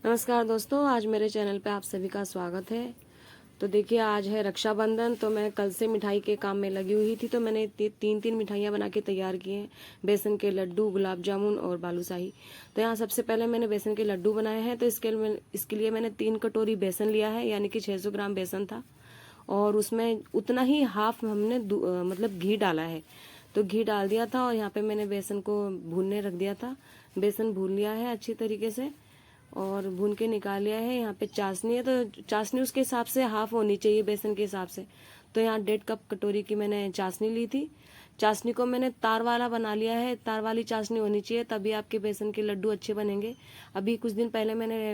नमस्कार दोस्तों, आज मेरे चैनल पे आप सभी का स्वागत है। तो देखिए, आज है रक्षाबंधन। तो मैं कल से मिठाई के काम में लगी हुई थी। तो मैंने तीन मिठाइयाँ बना के तैयार की हैं। बेसन के लड्डू, गुलाब जामुन और बालूशाही। तो यहाँ सबसे पहले मैंने बेसन के लड्डू बनाए हैं। तो इसके लिए मैंने 3 कटोरी बेसन लिया है, यानी कि 600 ग्राम बेसन था। और उसमें उतना ही हाफ हमने मतलब घी डाला है। तो घी डाल दिया था और यहाँ पे मैंने बेसन को भूनने रख दिया था। बेसन भून लिया है अच्छी तरीके से और भून के निकाल लिया है। यहाँ पे चाशनी है, तो चाशनी उसके हिसाब से हाफ होनी चाहिए बेसन के हिसाब से। तो यहाँ 1.5 कप कटोरी की मैंने चाशनी ली थी। चाशनी को मैंने तार वाला बना लिया है। तार वाली चाशनी होनी चाहिए, तभी आपके बेसन के लड्डू अच्छे बनेंगे। अभी कुछ दिन पहले मैंने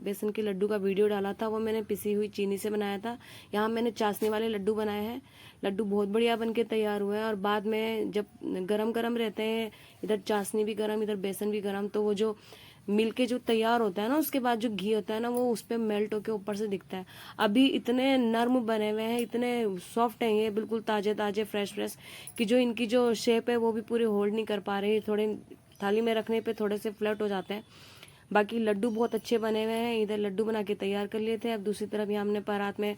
बेसन के लड्डू का वीडियो डाला था, वो मैंने पिसी हुई चीनी से बनाया था। यहाँ मैंने चाशनी वाले लड्डू बनाए हैं। लड्डू बहुत बढ़िया बन के तैयार हुए हैं। और बाद में जब गरम गरम रहते हैं, इधर चाशनी भी गरम, इधर बेसन भी गरम, तो वो जो मिल के जो तैयार होता है ना, उसके बाद जो घी होता है ना, वो उस पर मेल्ट होके ऊपर से दिखता है। अभी इतने नर्म बने हुए हैं, इतने सॉफ्ट हैं ये, बिल्कुल ताजे ताजे फ्रेश फ्रेश, कि जो इनकी जो शेप है वो भी पूरी होल्ड नहीं कर पा रही। थोड़े थाली में रखने पे थोड़े से फ्लैट हो जाते हैं। बाकी लड्डू बहुत अच्छे बने हुए हैं। इधर लड्डू बना के तैयार कर लिए थे। अब दूसरी तरफ यहाँ हमने परात में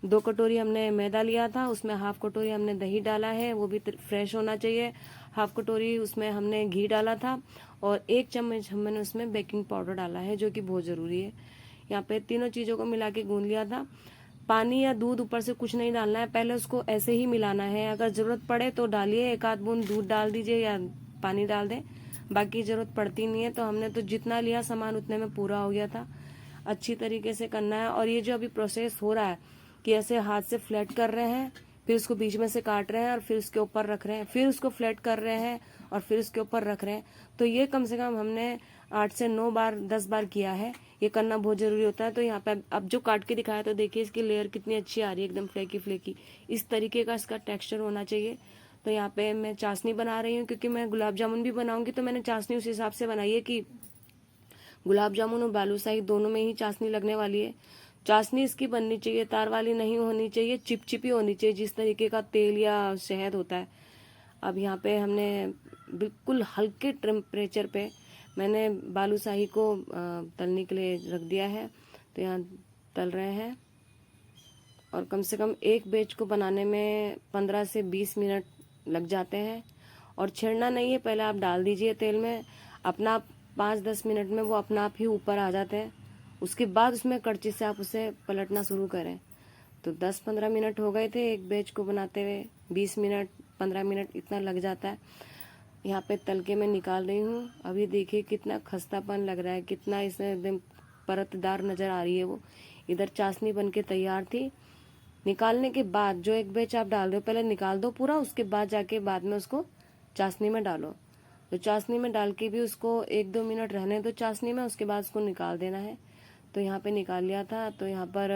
2 कटोरी हमने मैदा लिया था, उसमें हाफ कटोरी हमने दही डाला है, वो भी फ्रेश होना चाहिए। हाफ कटोरी उसमें हमने घी डाला था और 1 चम्मच हमने उसमें बेकिंग पाउडर डाला है, जो कि बहुत ज़रूरी है। यहाँ पे तीनों चीज़ों को मिला के गूंद लिया था। पानी या दूध ऊपर से कुछ नहीं डालना है, पहले उसको ऐसे ही मिलाना है। अगर ज़रूरत पड़े तो डालिए, 1 आध बूंद दूध डाल दीजिए या पानी डाल दें, बाकी ज़रूरत पड़ती नहीं है। तो हमने तो जितना लिया सामान उतने में पूरा हो गया था। अच्छी तरीके से करना है। और ये जो अभी प्रोसेस हो रहा है कि ऐसे हाथ से फ्लैट कर रहे हैं, फिर उसको बीच में से काट रहे हैं और फिर उसके ऊपर रख रहे हैं, फिर उसको फ्लैट कर रहे हैं और फिर उसके ऊपर रख रहे हैं। तो ये कम से कम हमने 8 से 9 बार 10 बार किया है। ये करना बहुत ज़रूरी होता है। तो यहाँ पे अब जो काट के दिखाया, तो देखिए इसकी लेयर कितनी अच्छी आ रही है, एकदम फ्लेकी फ्लेकी। इस तरीके का इसका टेक्सचर होना चाहिए। तो यहाँ पे मैं चाशनी बना रही हूँ, क्योंकि मैं गुलाब जामुन भी बनाऊंगी। तो मैंने चाशनी उस हिसाब से बनाई है कि गुलाब जामुन और बालूशाही दोनों में ही चाशनी लगने वाली है। चाशनी इसकी बननी चाहिए, तार वाली नहीं होनी चाहिए, चिपचिपी होनी चाहिए, जिस तरीके का तेल या शहद होता है। अब यहाँ पे हमने बिल्कुल हल्के टेम्परेचर पे मैंने बालूशाही को तलने के लिए रख दिया है। तो यहाँ तल रहे हैं और कम से कम एक बैच को बनाने में 15 से 20 मिनट लग जाते हैं। और छेड़ना नहीं है, पहले आप डाल दीजिए तेल में, अपना 5-10 मिनट में वो अपना आप ही ऊपर आ जाते हैं। उसके बाद उसमें कड़ची से आप उसे पलटना शुरू करें। तो 10-15 मिनट हो गए थे एक बैच को बनाते हुए, 20 मिनट 15 मिनट इतना लग जाता है। यहाँ पे तल के मैं निकाल रही हूँ। अभी देखिए कितना खस्तापन लग रहा है, कितना इसमें एकदम परतदार नज़र आ रही है वो। इधर चाशनी बन के तैयार थी। निकालने के बाद जो एक बैच आप डाल रहे हो, पहले निकाल दो पूरा, उसके बाद जाके बाद में उसको चाशनी में डालो। तो चाशनी में डाल के भी उसको 1-2 मिनट रहने दो चाशनी में, उसके बाद उसको निकाल देना है। तो यहाँ पे निकाल लिया था। तो यहाँ पर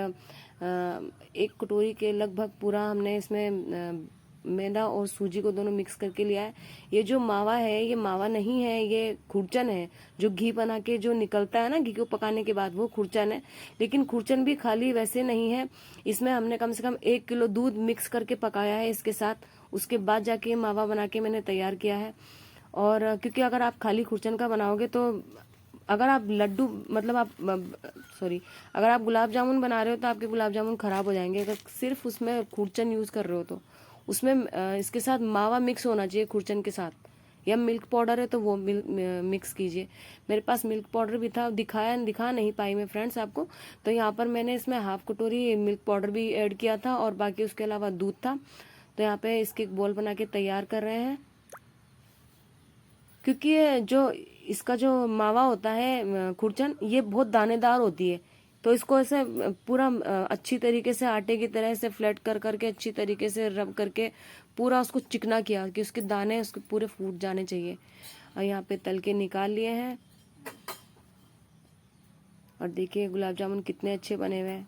1 कटोरी के लगभग पूरा हमने इसमें मैदा और सूजी को दोनों मिक्स करके लिया है। ये जो मावा है, ये मावा नहीं है, ये खुरचन है। जो घी बना के जो निकलता है ना, घी को पकाने के बाद, वो खुरचन है। लेकिन खुरचन भी खाली वैसे नहीं है, इसमें हमने कम से कम 1 किलो दूध मिक्स करके पकाया है इसके साथ। उसके बाद जाके मावा बना के मैंने तैयार किया है। और क्योंकि अगर आप खाली खुरचन का बनाओगे तो अगर आप लड्डू मतलब आप सॉरी अगर आप गुलाब जामुन बना रहे हो तो आपके गुलाब जामुन खराब हो जाएंगे। अगर सिर्फ उसमें खुरचन यूज़ कर रहे हो तो उसमें इसके साथ मावा मिक्स होना चाहिए खुरचन के साथ, या मिल्क पाउडर है तो वो मिक्स कीजिए। मेरे पास मिल्क पाउडर भी था, दिखा नहीं पाई मैं फ्रेंड्स आपको। तो यहाँ पर मैंने इसमें हाफ कटोरी मिल्क पाउडर भी ऐड किया था और बाकी उसके अलावा दूध था। तो यहाँ पे इसके एक बॉल बना के तैयार कर रहे हैं। क्योंकि ये जो इसका जो मावा होता है खुरचन, ये बहुत दानेदार होती है। तो इसको ऐसे पूरा अच्छी तरीके से आटे की तरह से फ्लैट कर करके अच्छी तरीके से रब करके पूरा उसको चिकना किया कि उसके दाने उसके पूरे फूट जाने चाहिए। और यहाँ पे तल के निकाल लिए हैं। और देखिए गुलाब जामुन कितने अच्छे बने हुए हैं।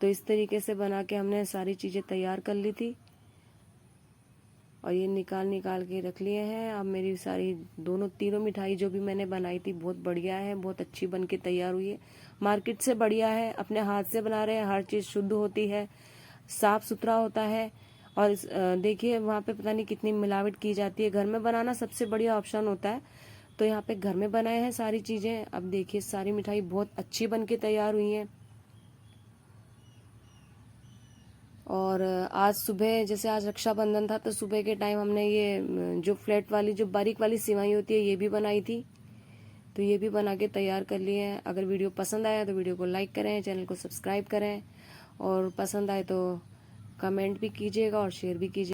तो इस तरीके से बना के हमने सारी चीज़ें तैयार कर ली थी और ये निकाल के रख लिए हैं। अब मेरी सारी तीनों मिठाई जो भी मैंने बनाई थी बहुत बढ़िया है, बहुत अच्छी बन के तैयार हुई है। मार्केट से बढ़िया है, अपने हाथ से बना रहे हैं, हर चीज़ शुद्ध होती है, साफ सुथरा होता है। और देखिए वहाँ पे पता नहीं कितनी मिलावट की जाती है। घर में बनाना सबसे बढ़िया ऑप्शन होता है। तो यहाँ पे घर में बनाए हैं सारी चीज़ें। अब देखिए सारी मिठाई बहुत अच्छी बन के तैयार हुई हैं। और आज सुबह, जैसे आज रक्षाबंधन था तो सुबह के टाइम हमने ये जो फ्लैट वाली, जो बारीक वाली सिवाई होती है, ये भी बनाई थी। तो ये भी बना के तैयार कर लिए हैं। अगर वीडियो पसंद आया तो वीडियो को लाइक करें, चैनल को सब्सक्राइब करें, और पसंद आए तो कमेंट भी कीजिएगा और शेयर भी कीजिए।